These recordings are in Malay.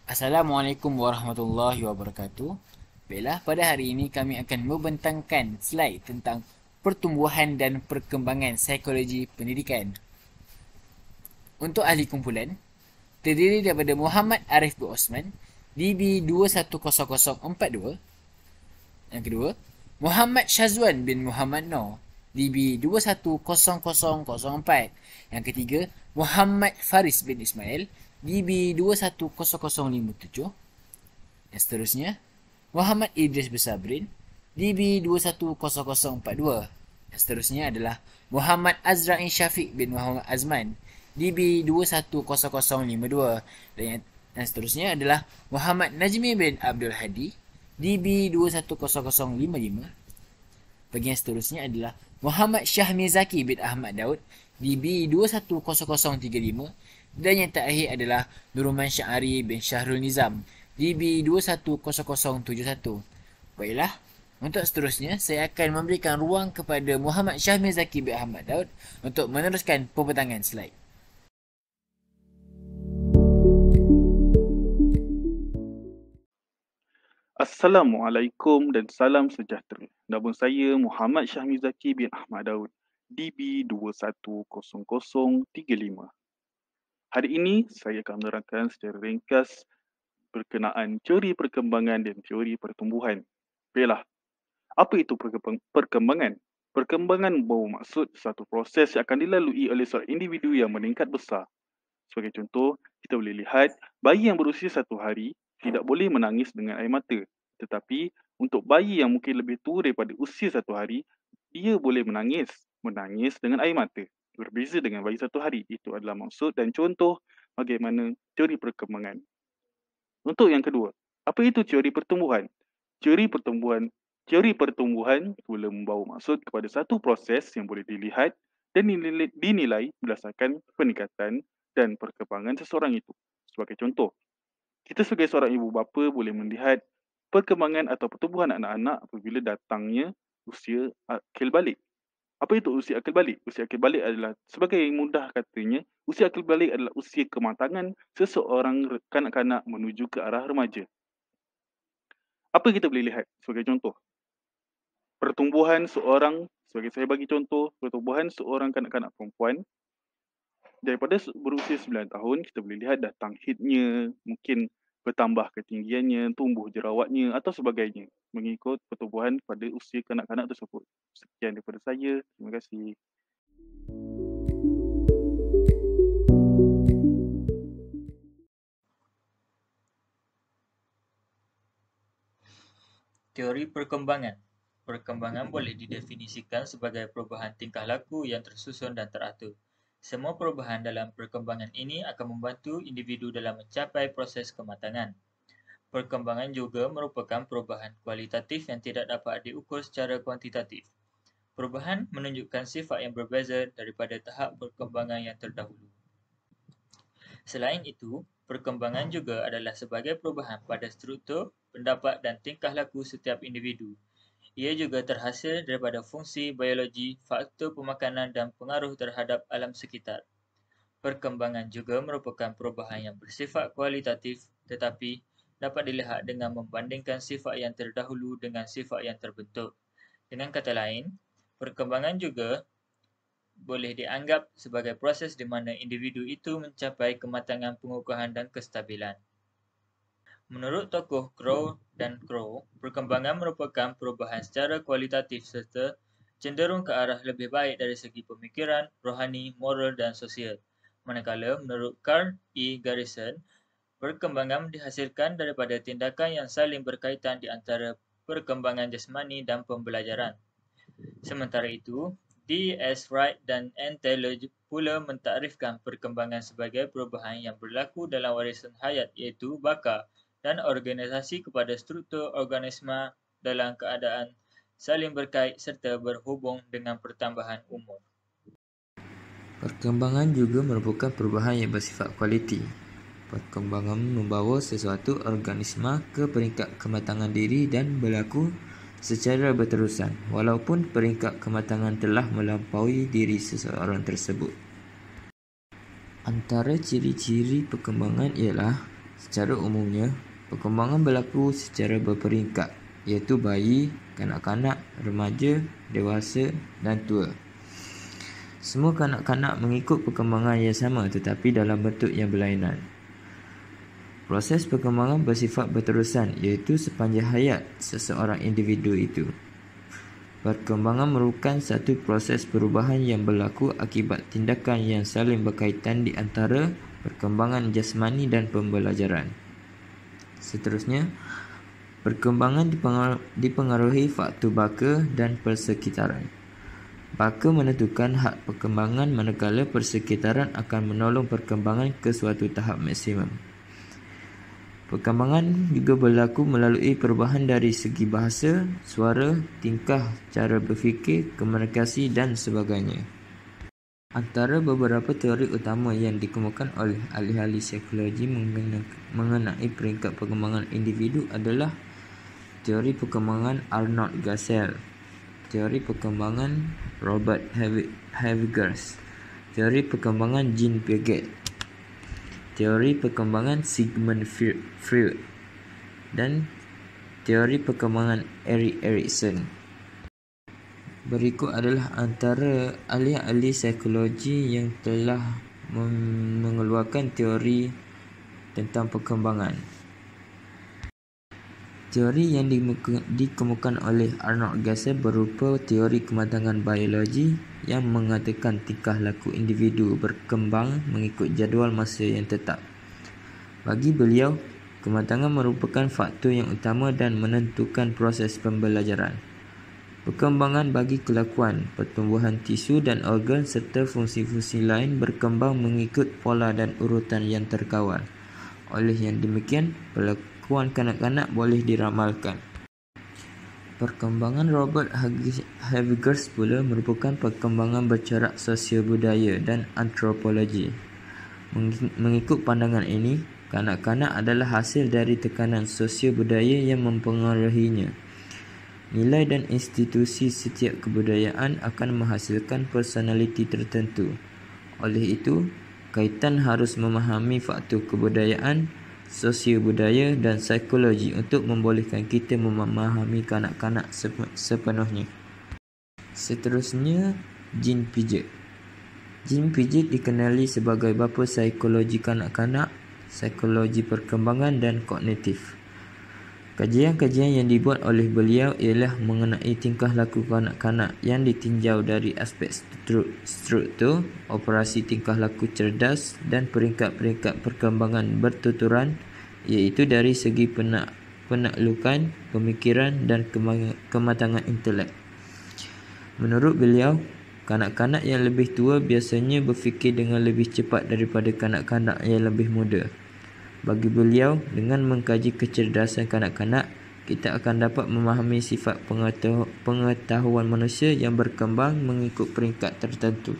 Assalamualaikum warahmatullahi wabarakatuh. Baiklah, pada hari ini kami akan membentangkan slide tentang pertumbuhan dan perkembangan psikologi pendidikan. Untuk ahli kumpulan, terdiri daripada Muhammad Arif bin Osman, DB 210042. Yang kedua, Muhammad Syazwan bin Muhammad Noor, DB 210004. Yang ketiga, Muhammad Faris bin Ismail, DB 210057. Yang seterusnya, Muhammad Idris Bersabrin, DB 210042. Yang seterusnya adalah Muhammad Azrain Syafiq bin Muhammad Azman, DB 210052. Dan yang seterusnya adalah Muhammad Najmi bin Abdul Hadi, DB 210055. Bagi yang seterusnya adalah Muhammad Syahmi Zaki bin Ahmad Daud, DB 210035. Dan yang terakhir adalah Nuruman Syahari bin Syahrul Nizam, DB 210071. Baiklah, untuk seterusnya saya akan memberikan ruang kepada Muhammad Syahmi Zaki bin Ahmad Daud untuk meneruskan pembentangan slide. Assalamualaikum dan salam sejahtera. Nama saya Muhammad Syahmi Zaki bin Ahmad Daud, DB 210035. Hari ini saya akan menerangkan secara ringkas berkenaan teori perkembangan dan teori pertumbuhan. Baiklah, apa itu perkembangan? Perkembangan bermaksud satu proses yang akan dilalui oleh seorang individu yang meningkat besar. Sebagai contoh, kita boleh lihat bayi yang berusia 1 hari tidak boleh menangis dengan air mata. Tetapi untuk bayi yang mungkin lebih tua daripada usia 1 hari, dia boleh menangis dengan air mata. Berbeza dengan bayi 1 hari. Itu adalah maksud dan contoh bagaimana teori perkembangan. Untuk yang kedua, apa itu teori pertumbuhan? Teori pertumbuhan pula membawa maksud kepada satu proses yang boleh dilihat dan dinilai berdasarkan peningkatan dan perkembangan seseorang itu. Sebagai contoh, kita sebagai seorang ibu bapa boleh melihat perkembangan atau pertumbuhan anak-anak apabila datangnya usia akil balik. Apa itu usia akil balik? Usia akil balik adalah, sebagai mudah katanya, usia akil balik adalah usia kematangan seseorang kanak-kanak menuju ke arah remaja. Apa kita boleh lihat sebagai contoh? Pertumbuhan seorang, sebagai saya bagi contoh, pertumbuhan seorang kanak-kanak perempuan daripada berusia 9 tahun, kita boleh lihat datang hidnya, mungkin bertambah ketinggiannya, tumbuh jerawatnya atau sebagainya mengikut pertumbuhan pada usia kanak-kanak tersebut. Sekian daripada saya. Terima kasih. Teori perkembangan. Perkembangan boleh didefinisikan sebagai perubahan tingkah laku yang tersusun dan teratur. Semua perubahan dalam perkembangan ini akan membantu individu dalam mencapai proses kematangan. Perkembangan juga merupakan perubahan kualitatif yang tidak dapat diukur secara kuantitatif. Perubahan menunjukkan sifat yang berbeza daripada tahap perkembangan yang terdahulu. Selain itu, perkembangan juga adalah sebagai perubahan pada struktur, pendapat dan tingkah laku setiap individu. Ia juga terhasil daripada fungsi biologi, faktor pemakanan dan pengaruh terhadap alam sekitar. Perkembangan juga merupakan perubahan yang bersifat kualitatif tetapi dapat dilihat dengan membandingkan sifat yang terdahulu dengan sifat yang terbentuk. Dengan kata lain, perkembangan juga boleh dianggap sebagai proses di mana individu itu mencapai kematangan pengukuhan dan kestabilan. Menurut tokoh Crow dan Crow, perkembangan merupakan perubahan secara kualitatif serta cenderung ke arah lebih baik dari segi pemikiran, rohani, moral dan sosial. Manakala menurut Carl E. Garrison, perkembangan dihasilkan daripada tindakan yang saling berkaitan di antara perkembangan jasmani dan pembelajaran. Sementara itu, D. S. Wright dan N. Taylor pula mentakrifkan perkembangan sebagai perubahan yang berlaku dalam warisan hayat iaitu baka dan organisasi kepada struktur organisma dalam keadaan saling berkait serta berhubung dengan pertambahan umur. Perkembangan juga merupakan perubahan yang bersifat kualiti. Perkembangan membawa sesuatu organisma ke peringkat kematangan diri dan berlaku secara berterusan, walaupun peringkat kematangan telah melampaui diri seseorang tersebut. Antara ciri-ciri perkembangan ialah Secara umumnya, perkembangan berlaku secara berperingkat, iaitu bayi, kanak-kanak, remaja, dewasa dan tua. Semua kanak-kanak mengikut perkembangan yang sama tetapi dalam bentuk yang berlainan. Proses perkembangan bersifat berterusan, iaitu sepanjang hayat seseorang individu itu. Perkembangan merupakan satu proses perubahan yang berlaku akibat tindakan yang saling berkaitan di antara perkembangan jasmani dan pembelajaran. Seterusnya, perkembangan dipengaruhi faktor baka dan persekitaran. Baka menentukan had perkembangan manakala persekitaran akan menolong perkembangan ke suatu tahap maksimum. Perkembangan juga berlaku melalui perubahan dari segi bahasa, suara, tingkah, cara berfikir, komunikasi dan sebagainya. Antara beberapa teori utama yang dikemukakan oleh ahli-ahli psikologi mengenai peringkat perkembangan individu adalah teori perkembangan Arnold Gassel, teori perkembangan Robert Havigers, teori perkembangan Jean Piaget, teori perkembangan Sigmund Freud, dan teori perkembangan Erik Erikson. Berikut adalah antara ahli-ahli psikologi yang telah mengeluarkan teori tentang perkembangan. Teori yang dikemukakan oleh Arnold Gassel berupa teori kematangan biologi yang mengatakan tingkah laku individu berkembang mengikut jadual masa yang tetap. Bagi beliau, kematangan merupakan faktor yang utama dan menentukan proses pembelajaran. Perkembangan bagi kelakuan, pertumbuhan tisu dan organ serta fungsi-fungsi lain berkembang mengikut pola dan urutan yang terkawal. Oleh yang demikian, kelakuan kanak-kanak boleh diramalkan. Perkembangan Robert Havigers pula merupakan perkembangan bercorak sosio-budaya dan antropologi. Mengikut pandangan ini, kanak-kanak adalah hasil dari tekanan sosio-budaya yang mempengaruhinya. Nilai dan institusi setiap kebudayaan akan menghasilkan personaliti tertentu. Oleh itu, kaitan harus memahami faktor kebudayaan, sosio-budaya dan psikologi untuk membolehkan kita memahami kanak-kanak sepenuhnya. Seterusnya, Jean Piaget. Jean Piaget dikenali sebagai bapa psikologi kanak-kanak, psikologi perkembangan dan kognitif. Kajian-kajian yang dibuat oleh beliau ialah mengenai tingkah laku kanak-kanak yang ditinjau dari aspek struktur, operasi tingkah laku cerdas dan peringkat-peringkat perkembangan bertuturan, iaitu dari segi penaklukan, pemikiran dan kematangan intelek. Menurut beliau, kanak-kanak yang lebih tua biasanya berfikir dengan lebih cepat daripada kanak-kanak yang lebih muda. Bagi beliau, dengan mengkaji kecerdasan kanak-kanak, kita akan dapat memahami sifat pengetahuan manusia yang berkembang mengikut peringkat tertentu.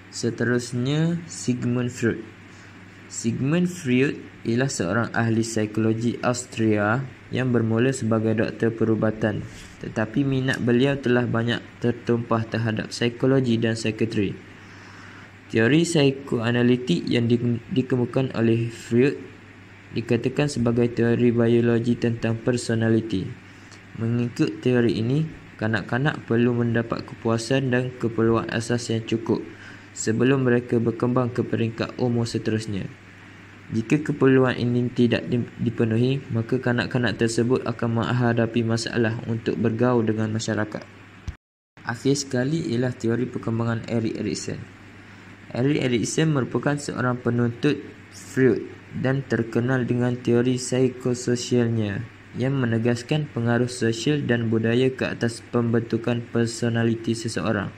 Seterusnya, Sigmund Freud. Sigmund Freud ialah seorang ahli psikologi Austria yang bermula sebagai doktor perubatan, tetapi minat beliau telah banyak tertumpah terhadap psikologi dan psikiatri. Teori psikoanalitik yang dikemukakan oleh Freud dikatakan sebagai teori biologi tentang personaliti. Mengikut teori ini, kanak-kanak perlu mendapat kepuasan dan keperluan asas yang cukup sebelum mereka berkembang ke peringkat umur seterusnya. Jika keperluan ini tidak dipenuhi, maka kanak-kanak tersebut akan menghadapi masalah untuk bergaul dengan masyarakat. Akhir sekali ialah teori perkembangan Erik Erikson. Erik Erikson merupakan seorang penuntut Freud dan terkenal dengan teori psikososialnya yang menegaskan pengaruh sosial dan budaya ke atas pembentukan personaliti seseorang.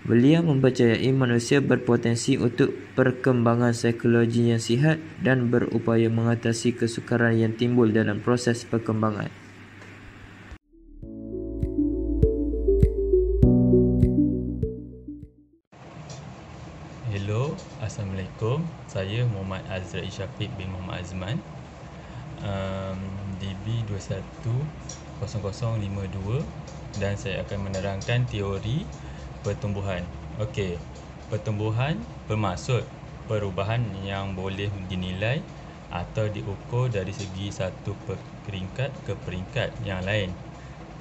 Beliau mempercayai manusia berpotensi untuk perkembangan psikologi yang sihat dan berupaya mengatasi kesukaran yang timbul dalam proses perkembangan. Hello, Assalamualaikum. Saya Muhammad Azrael Syafiq bin Muhammad Azman, DB 210052, dan saya akan menerangkan teori pertumbuhan. Okey, pertumbuhan bermaksud perubahan yang boleh dinilai atau diukur dari segi satu peringkat ke peringkat yang lain.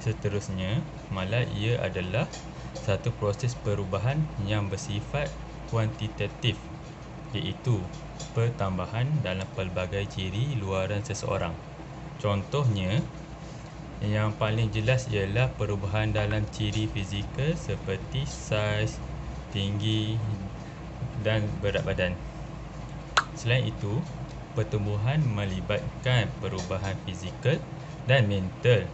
Seterusnya, malah ia adalah satu proses perubahan yang bersifat kuantitatif, iaitu pertambahan dalam pelbagai ciri luaran seseorang. Contohnya, yang paling jelas ialah perubahan dalam ciri fizikal seperti saiz, tinggi dan berat badan. Selain itu, pertumbuhan melibatkan perubahan fizikal dan mental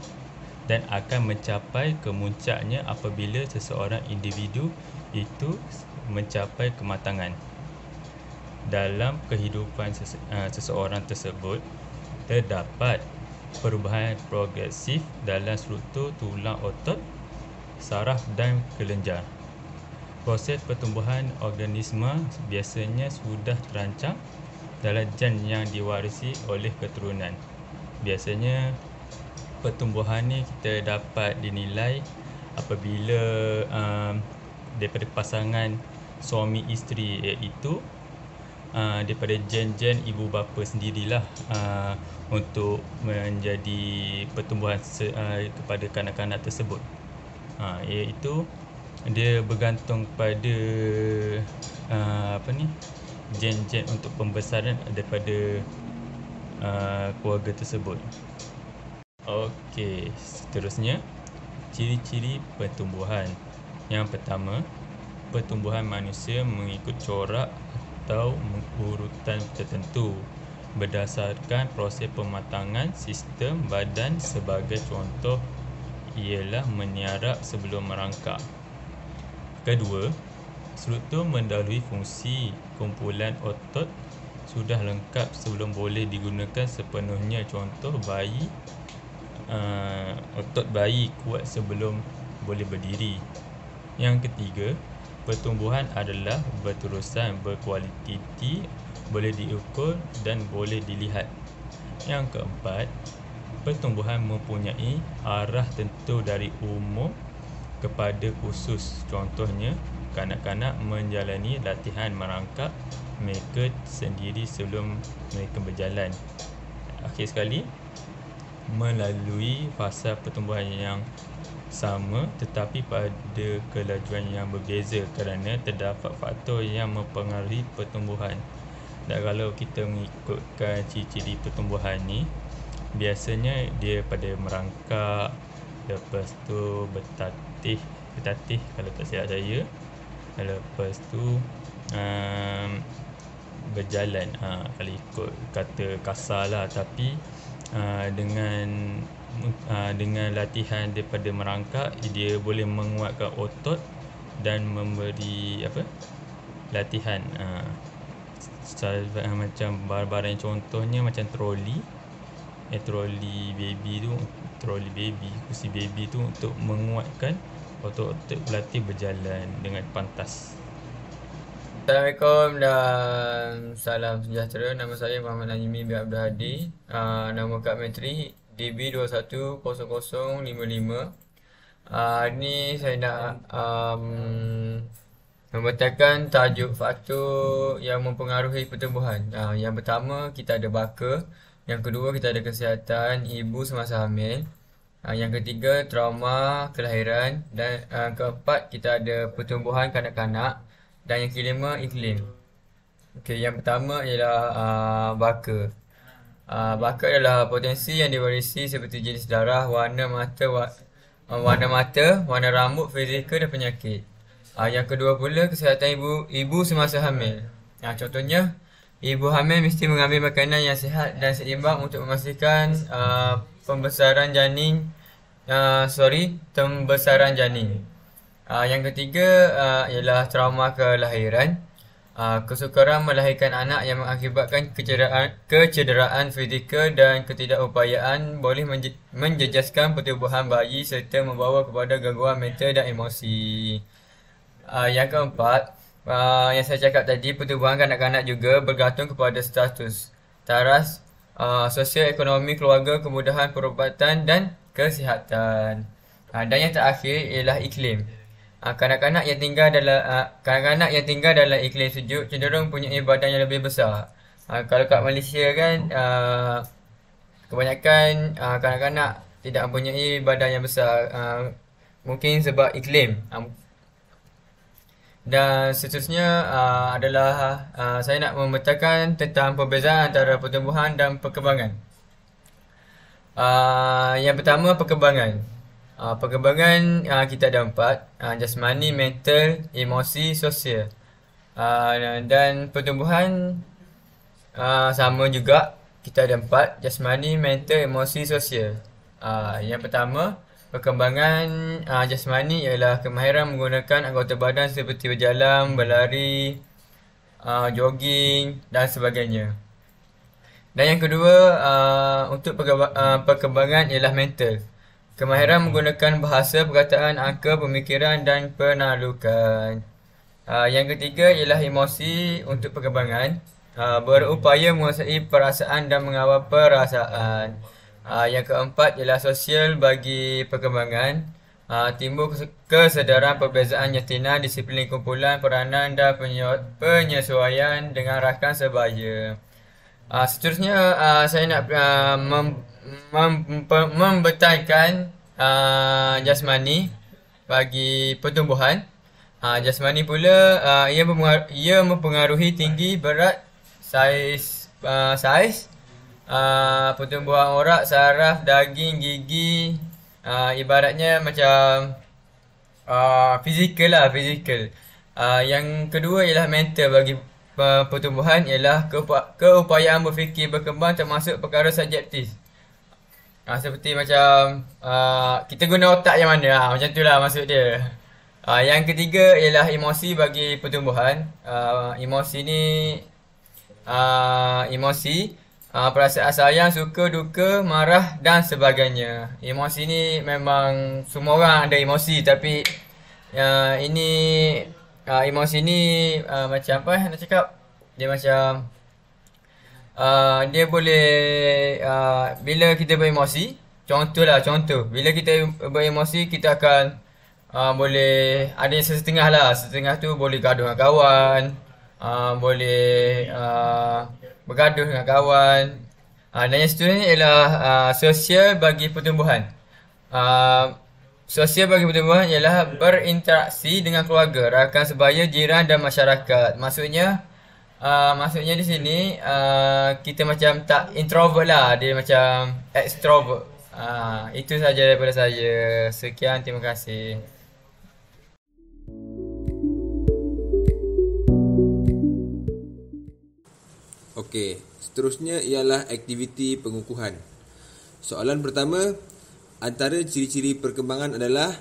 dan akan mencapai kemuncaknya apabila seseorang individu itu mencapai kematangan. Dalam kehidupan seseorang tersebut, terdapat perubahan progresif dalam struktur tulang otot, saraf dan kelenjar. Proses pertumbuhan organisma biasanya sudah terancang dalam gen yang diwarisi oleh keturunan. Biasanya pertumbuhan ni kita dapat dinilai apabila daripada pasangan suami isteri, iaitu daripada gen-gen ibu bapa sendirilah untuk menjadi pertumbuhan kepada kanak-kanak tersebut. Iaitu dia bergantung pada gen-gen untuk pembesaran daripada keluarga tersebut. Okey, seterusnya ciri-ciri pertumbuhan. Yang pertama, pertumbuhan manusia mengikut corak atau urutan tertentu berdasarkan proses pematangan sistem badan. Sebagai contoh ialah meniarap sebelum merangkak. Kedua, struktur mendahului fungsi. Kumpulan otot sudah lengkap sebelum boleh digunakan sepenuhnya. Contoh bayi, otot bayi kuat sebelum boleh berdiri. Yang ketiga, pertumbuhan adalah berterusan, berkualiti, boleh diukur dan boleh dilihat. Yang keempat, pertumbuhan mempunyai arah tentu dari umum kepada khusus. Contohnya, kanak-kanak menjalani latihan merangkak mereka sendiri sebelum mereka berjalan. Akhir sekali, melalui fasa pertumbuhan yang sama tetapi pada kelajuan yang berbeza kerana terdapat faktor yang mempengaruhi pertumbuhan. Dan kalau kita mengikutkan ciri-ciri pertumbuhan ni, biasanya dia pada merangkak, lepas tu bertatih kalau tak silap saya, lepas tu berjalan, kalau ikut kata kasar lah, tapi dengan latihan daripada merangkak, dia boleh menguatkan otot dan memberi latihan macam barang-barang, contohnya macam troli baby, kursi baby tu, untuk menguatkan otot-otot berlatih berjalan dengan pantas. Assalamualaikum dan salam sejahtera. Nama saya Muhammad Najmi bin Abdul Hadi. Nama kad menteri DB210055. Hari ni saya nak membentangkan tajuk faktor yang mempengaruhi pertumbuhan. Yang pertama, kita ada baka. Yang kedua, kita ada kesihatan ibu semasa hamil. Yang ketiga, trauma kelahiran. Dan keempat, kita ada pertumbuhan kanak-kanak. Dan yang kelima, iklim. Okey, yang pertama ialah baka. Baka adalah potensi yang diwarisi seperti jenis darah, warna mata, warna rambut, fizikal dan penyakit. Yang kedua pula, kesihatan ibu semasa hamil. Contohnya, ibu hamil mesti mengambil makanan yang sihat dan seimbang untuk memastikan tembesaran janin. Yang ketiga ialah trauma kelahiran. Kesukaran melahirkan anak yang mengakibatkan kecederaan fizikal dan ketidakupayaan boleh menjejaskan pertumbuhan bayi serta membawa kepada gangguan mental dan emosi. Yang keempat, yang saya cakap tadi, pertumbuhan kanak-kanak juga bergantung kepada status, taras, sosial ekonomi keluarga, kemudahan perubatan dan kesihatan. Dan yang terakhir ialah iklim. Kanak-kanak yang tinggal dalam iklim sejuk cenderung mempunyai badan yang lebih besar. Kalau kat Malaysia kan kebanyakan kanak-kanak tidak mempunyai badan yang besar, mungkin sebab iklim. Dan seterusnya adalah saya nak membetulkan tentang perbezaan antara pertumbuhan dan perkembangan. Yang pertama, perkembangan. Perkembangan kita ada 4, jasmani, mental, emosi, sosial. Dan pertumbuhan sama juga, kita ada 4, jasmani, mental, emosi, sosial. Yang pertama, perkembangan jasmani ialah kemahiran menggunakan anggota badan seperti berjalan, berlari, jogging dan sebagainya. Dan yang kedua, untuk perkembangan ialah mental. Kemahiran menggunakan bahasa, perkataan, angka, pemikiran dan penaklukan. Yang ketiga ialah emosi untuk perkembangan. Berupaya menguasai perasaan dan mengawal perasaan. Yang keempat ialah sosial bagi perkembangan. Timbul kesedaran perbezaan yatina, disiplin kumpulan, peranan dan penyesuaian dengan rakan sebaya. Seterusnya saya nak membetulkan jasmani bagi pertumbuhan. Jasmani pula ia mempengaruhi tinggi, berat, saiz, pertumbuhan orak, saraf, daging, gigi. Ibaratnya macam fizikal lah, fizikal. Yang kedua ialah mental bagi pertumbuhan ialah keupayaan berfikir berkembang termasuk perkara subjektif. Seperti macam kita guna otak yang mana, macam tu lah maksud dia. Yang ketiga ialah emosi bagi pertumbuhan. Emosi ni perasaan sayang, suka, duka, marah dan sebagainya. Emosi ni memang semua orang ada emosi, tapi emosi ni macam apa nak cakap, dia macam dia boleh bila kita beremosi, contoh bila kita beremosi kita akan boleh ada yang setengah lah, setengah tu boleh gaduh dengan kawan, boleh bergaduh dengan kawan. Dan yang seterusnya ialah sosial bagi pertumbuhan. Sosial bagi pertumbuhan ialah berinteraksi dengan keluarga, rakan sebaya, jiran dan masyarakat. Maksudnya di sini kita macam tak introvert lah, dia macam extrovert. Itu saja daripada saya. Sekian, terima kasih. Okey, seterusnya ialah aktiviti pengukuhan. Soalan pertama, antara ciri-ciri perkembangan adalah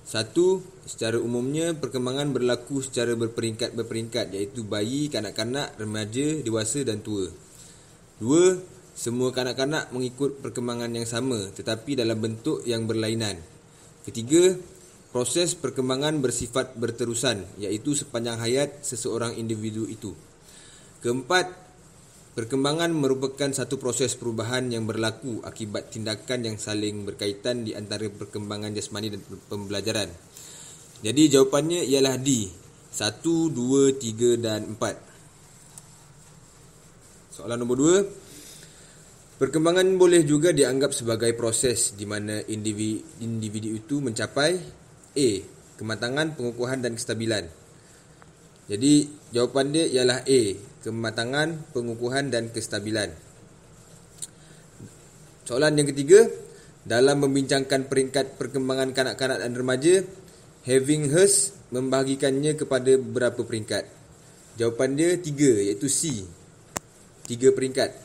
1. Secara umumnya, perkembangan berlaku secara berperingkat iaitu bayi, kanak-kanak, remaja, dewasa dan tua. 2. Semua kanak-kanak mengikut perkembangan yang sama tetapi dalam bentuk yang berlainan. 3. Proses perkembangan bersifat berterusan iaitu sepanjang hayat seseorang individu itu. 4. Perkembangan merupakan satu proses perubahan yang berlaku akibat tindakan yang saling berkaitan di antara perkembangan jasmani dan pembelajaran. Jadi jawapannya ialah D. 1, 2, 3 dan 4. Soalan nombor 2. Perkembangan boleh juga dianggap sebagai proses di mana individu itu mencapai A. Kematangan, pengukuhan dan kestabilan. Jadi jawapan dia ialah A. Kematangan, pengukuhan dan kestabilan. Soalan yang ketiga, dalam membincangkan peringkat perkembangan kanak-kanak dan remaja, Ebbinghaus membahagikannya kepada berapa peringkat? Jawapan dia 3, iaitu C. 3 peringkat.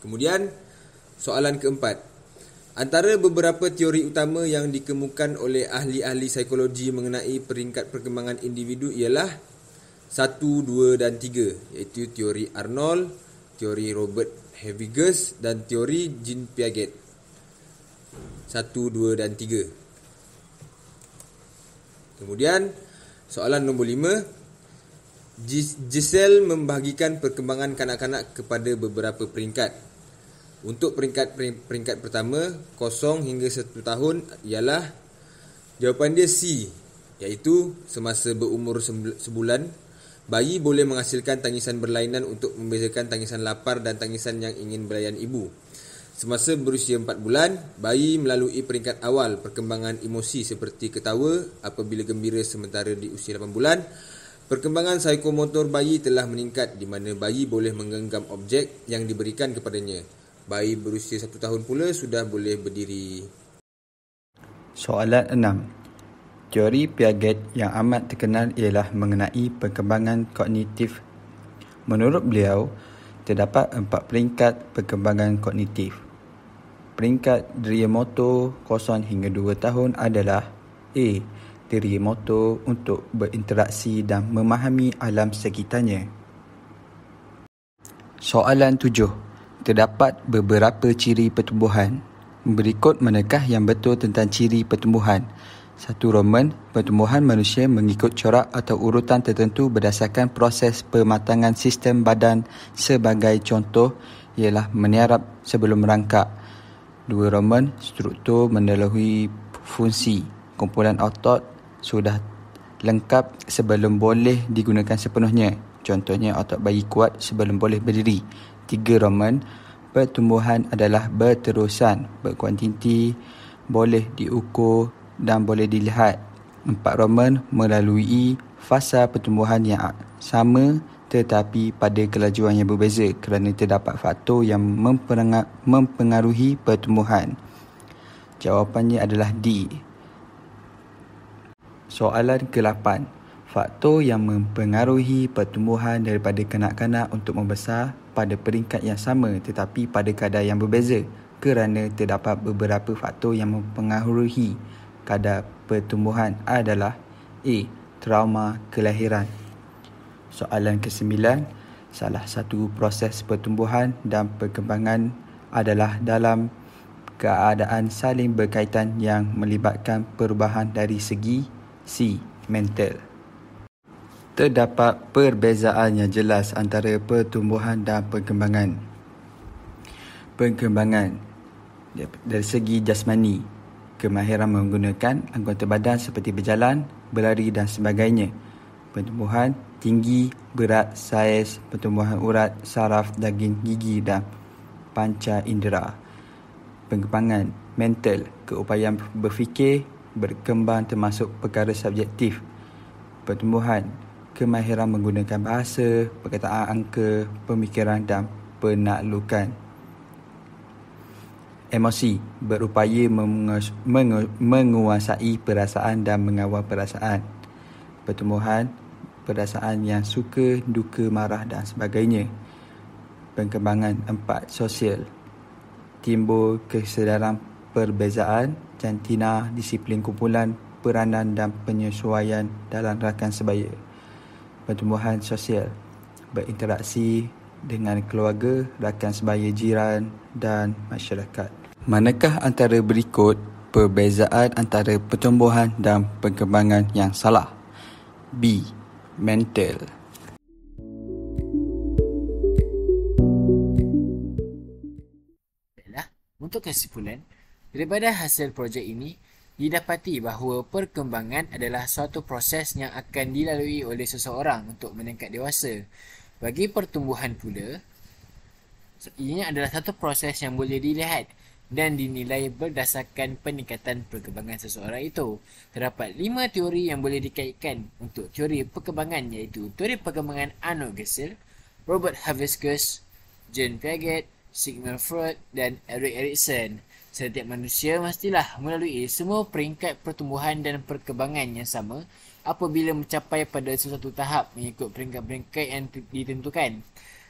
Kemudian soalan keempat, antara beberapa teori utama yang dikemukakan oleh ahli-ahli psikologi mengenai peringkat perkembangan individu ialah 1, 2 dan 3, iaitu teori Arnold, teori Robert Ebbinghaus dan teori Jean Piaget. 1, 2 dan 3. Kemudian soalan nombor 5, Giselle membahagikan perkembangan kanak-kanak kepada beberapa peringkat. Untuk peringkat pertama 0 hingga 1 tahun ialah, jawapan dia C, iaitu semasa berumur sebulan Bayi boleh menghasilkan tangisan berlainan untuk membezakan tangisan lapar dan tangisan yang ingin belayan ibu. Semasa berusia 4 bulan, bayi melalui peringkat awal perkembangan emosi seperti ketawa apabila gembira, sementara di usia 8 bulan, perkembangan psikomotor bayi telah meningkat di mana bayi boleh menggenggam objek yang diberikan kepadanya. Bayi berusia 1 tahun pula sudah boleh berdiri. Soalan 6. Teori Piaget yang amat terkenal ialah mengenai perkembangan kognitif. Menurut beliau, terdapat 4 peringkat perkembangan kognitif. Peringkat deria motor 0 hingga 2 tahun adalah A. Deria motor untuk berinteraksi dan memahami alam sekitarnya. Soalan 7. Terdapat beberapa ciri pertumbuhan. Berikut manakah yang betul tentang ciri pertumbuhan? 1. Roman, pertumbuhan manusia mengikut corak atau urutan tertentu berdasarkan proses pematangan sistem badan. Sebagai contoh ialah meniarap sebelum merangkak. 2. Roman, struktur mendahului fungsi. Kumpulan otot sudah lengkap sebelum boleh digunakan sepenuhnya. Contohnya otot bayi kuat sebelum boleh berdiri. 3. Roman, pertumbuhan adalah berterusan, berkuantiti, boleh diukur dan boleh dilihat. 4. Roman, melalui fasa pertumbuhan yang sama tetapi pada kelajuan yang berbeza kerana terdapat faktor yang mempengaruhi pertumbuhan. Jawapannya adalah D. Soalan ke-8. Faktor yang mempengaruhi pertumbuhan daripada kanak-kanak untuk membesar pada peringkat yang sama tetapi pada kadar yang berbeza kerana terdapat beberapa faktor yang mempengaruhi kadar pertumbuhan adalah A. Trauma kelahiran. Soalan ke-9. Salah satu proses pertumbuhan dan perkembangan adalah dalam keadaan saling berkaitan yang melibatkan perubahan dari segi C. Mental. Terdapat perbezaan yang jelas antara pertumbuhan dan perkembangan. Perkembangan dari segi jasmani, kemahiran menggunakan anggota badan seperti berjalan, berlari dan sebagainya. Pertumbuhan tinggi, berat, saiz, pertumbuhan urat, saraf, daging, gigi dan panca indera. Perkembangan mental, keupayaan berfikir, berkembang termasuk perkara subjektif. Pertumbuhan, kemahiran menggunakan bahasa, perkataan angka, pemikiran dan penaklukan. Emosi, berupaya menguasai perasaan dan mengawal perasaan. Pertumbuhan, perasaan yang suka, duka, marah dan sebagainya. Perkembangan 4. Sosial, timbul kesedaran perbezaan, jantina, disiplin kumpulan, peranan dan penyesuaian dalam rakan sebaya. Pertumbuhan sosial, berinteraksi dengan keluarga, rakan sebaya, jiran dan masyarakat. Manakah antara berikut perbezaan antara pertumbuhan dan perkembangan yang salah? B. Mental. Baiklah, untuk kesimpulan, daripada hasil projek ini, didapati bahawa perkembangan adalah suatu proses yang akan dilalui oleh seseorang untuk meningkat dewasa. Bagi pertumbuhan pula, ini adalah satu proses yang boleh dilihat dan dinilai berdasarkan peningkatan perkembangan seseorang itu. Terdapat 5 teori yang boleh dikaitkan untuk teori perkembangan, iaitu teori perkembangan Arnold Gesell, Robert Hibiscus, Jean Piaget, Sigmund Freud dan Erik Erikson. Setiap manusia mestilah melalui semua peringkat pertumbuhan dan perkembangan yang sama apabila mencapai pada sesuatu tahap mengikut peringkat-peringkat yang ditentukan.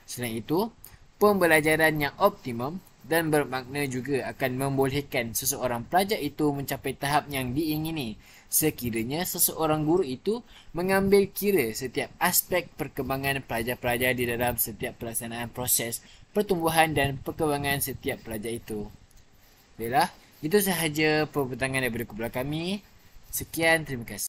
Selain itu, pembelajaran yang optimum dan bermakna juga akan membolehkan seseorang pelajar itu mencapai tahap yang diingini sekiranya seseorang guru itu mengambil kira setiap aspek perkembangan pelajar-pelajar di dalam setiap pelaksanaan proses pertumbuhan dan perkembangan setiap pelajar itu. Baiklah, itu sahaja perbincangan daripada kumpulan kami. Sekian, terima kasih.